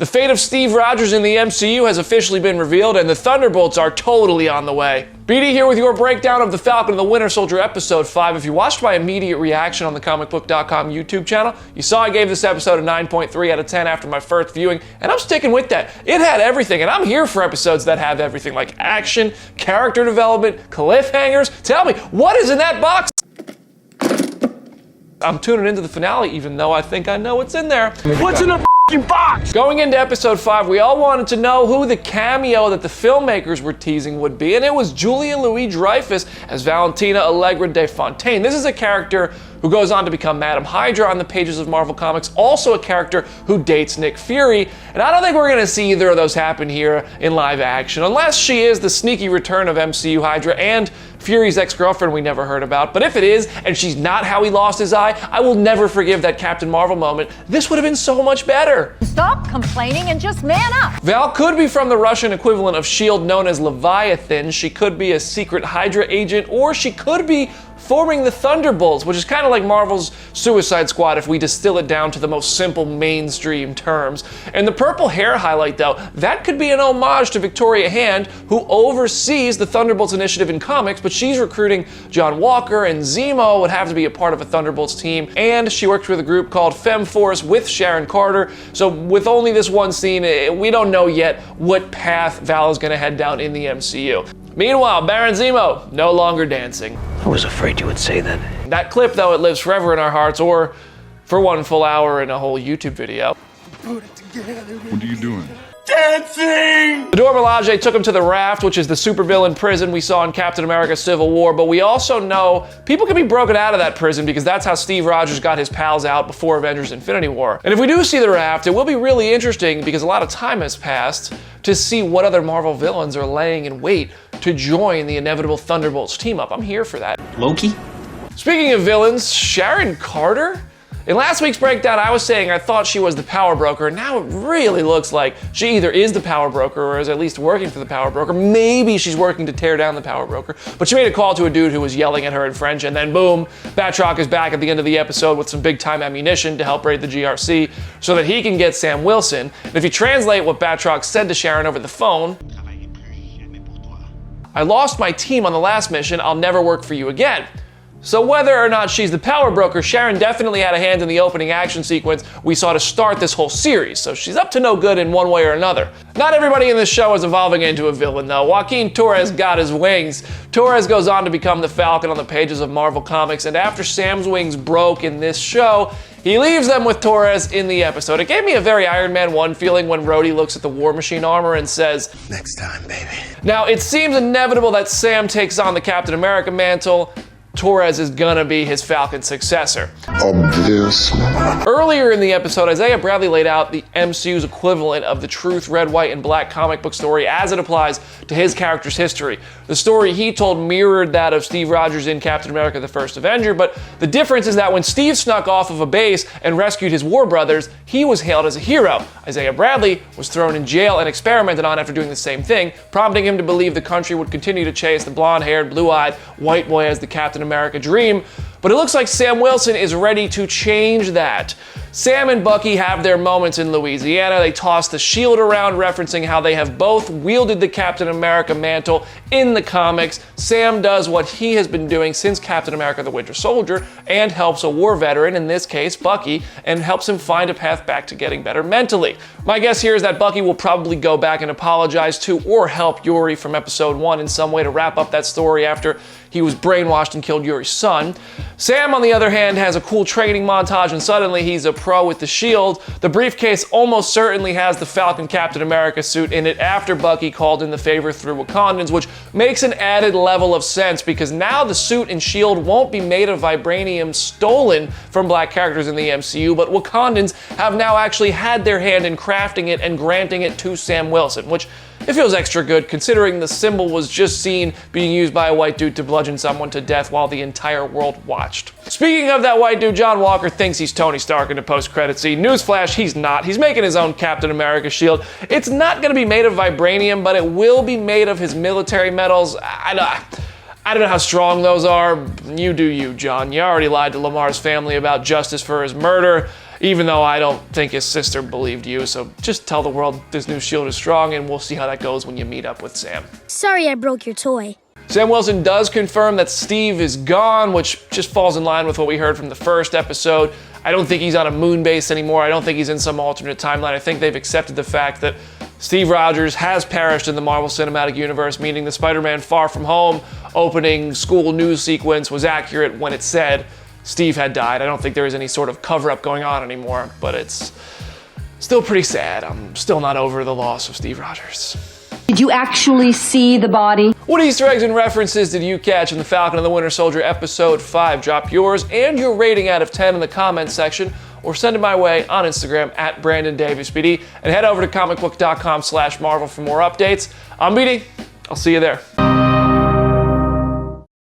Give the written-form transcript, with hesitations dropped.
The fate of Steve Rogers in the MCU has officially been revealed, and the Thunderbolts are totally on the way. BD here with your breakdown of the Falcon and the Winter Soldier Episode 5. If you watched my immediate reaction on the Comicbook.com YouTube channel, you saw I gave this episode a 9.3 out of 10 after my first viewing, and I'm sticking with that. It had everything, and I'm here for episodes that have everything, like action, character development, cliffhangers. Tell me, what is in that box? I'm tuning into the finale, even though I think I know what's in there. What's in the box? Going into episode 5, we all wanted to know who the cameo that the filmmakers were teasing would be, and it was Julia Louis-Dreyfus as Valentina Allegra de Fontaine. This is a character who goes on to become Madam Hydra on the pages of Marvel Comics, also a character who dates Nick Fury, and I don't think we're gonna see either of those happen here in live action, unless she is the sneaky return of MCU Hydra and Fury's ex-girlfriend we never heard about. But if it is, and she's not how he lost his eye, I will never forgive that Captain Marvel moment. This would have been so much better. Stop complaining and just man up. Val could be from the Russian equivalent of S.H.I.E.L.D. known as Leviathan. She could be a secret Hydra agent, or she could be forming the Thunderbolts, which is kind of like Marvel's Suicide Squad if we distill it down to the most simple mainstream terms. And the purple hair highlight, though, that could be an homage to Victoria Hand, who oversees the Thunderbolts initiative in comics, but she's recruiting John Walker, and Zemo would have to be a part of a Thunderbolts team, and she works with a group called FemForce with Sharon Carter. So with only this one scene, we don't know yet what path Val is going to head down in the MCU. Meanwhile, Baron Zemo, no longer dancing. I was afraid you would say that. That clip, though, it lives forever in our hearts, or for one full hour in a whole YouTube video. Put it together. What are you doing? Dancing! The Dora Milaje took him to the Raft, which is the supervillain prison we saw in Captain America Civil War, but we also know people can be broken out of that prison because that's how Steve Rogers got his pals out before Avengers Infinity War. And if we do see the Raft, it will be really interesting because a lot of time has passed to see what other Marvel villains are laying in wait to join the inevitable Thunderbolts team up. I'm here for that. Loki? Speaking of villains, Sharon Carter? In last week's breakdown, I was saying I thought she was the power broker, and now it really looks like she either is the power broker or is at least working for the power broker. Maybe she's working to tear down the power broker, but she made a call to a dude who was yelling at her in French, and then boom, Batroc is back at the end of the episode with some big time ammunition to help raid the GRC so that he can get Sam Wilson. And if you translate what Batroc said to Sharon over the phone, "I lost my team on the last mission, I'll never work for you again." So whether or not she's the power broker, Sharon definitely had a hand in the opening action sequence we saw to start this whole series, so she's up to no good in one way or another. Not everybody in this show is evolving into a villain, though. Joaquin Torres got his wings. Torres goes on to become the Falcon on the pages of Marvel Comics, and after Sam's wings broke in this show, he leaves them with Torres in the episode. It gave me a very Iron Man 1 feeling when Rhodey looks at the War Machine armor and says, Next time, baby. Now, it seems inevitable that Sam takes on the Captain America mantle. Torres is gonna be his Falcon successor. Obvious. Earlier in the episode, Isaiah Bradley laid out the MCU's equivalent of the Truth, Red, White, and Black comic book story as it applies to his character's history. The story he told mirrored that of Steve Rogers in Captain America: The First Avenger, but the difference is that when Steve snuck off of a base and rescued his war brothers, he was hailed as a hero. Isaiah Bradley was thrown in jail and experimented on after doing the same thing, prompting him to believe the country would continue to chase the blonde-haired, blue-eyed white boy as the Captain America dream. But it looks like Sam Wilson is ready to change that. Sam and Bucky have their moments in Louisiana. They toss the shield around, referencing how they have both wielded the Captain America mantle in the comics. Sam does what he has been doing since Captain America: The Winter Soldier and helps a war veteran, in this case Bucky, and helps him find a path back to getting better mentally. My guess here is that Bucky will probably go back and apologize to or help Yuri from episode 1 in some way to wrap up that story after he was brainwashed and killed Yuri's son. Sam, on the other hand, has a cool training montage and suddenly he's a pro with the shield. The briefcase almost certainly has the Falcon Captain America suit in it after Bucky called in the favor through Wakandans, which makes an added level of sense because now the suit and shield won't be made of vibranium stolen from black characters in the MCU, but Wakandans have now actually had their hand in crafting it and granting it to Sam Wilson, which it feels extra good considering the symbol was just seen being used by a white dude to bludgeon someone to death while the entire world watched. Speaking of that white dude, John Walker thinks he's Tony Stark in a post-credit scene. Newsflash, he's not. He's making his own Captain America shield. It's not gonna be made of vibranium, but it will be made of his military metals. I don't know how strong those are. You do you, John. You already lied to Lamar's family about justice for his murder. even though I don't think his sister believed you. So just tell the world this new shield is strong, and we'll see how that goes when you meet up with Sam. Sorry I broke your toy. Sam Wilson does confirm that Steve is gone, which just falls in line with what we heard from the first episode. I don't think he's on a moon base anymore. I don't think he's in some alternate timeline. I think they've accepted the fact that Steve Rogers has perished in the Marvel Cinematic Universe, meaning the Spider-Man Far From Home opening school news sequence was accurate when it said Steve had died. I don't think there is any sort of cover-up going on anymore, but it's still pretty sad. I'm still not over the loss of Steve Rogers. Did you actually see the body? What Easter eggs and references did you catch in the Falcon and the Winter Soldier Episode 5? Drop yours and your rating out of 10 in the comments section, or send it my way on Instagram at BrandonDavisPD, and head over to Comicbook.com/Marvel for more updates. I'm BD. I'll see you there.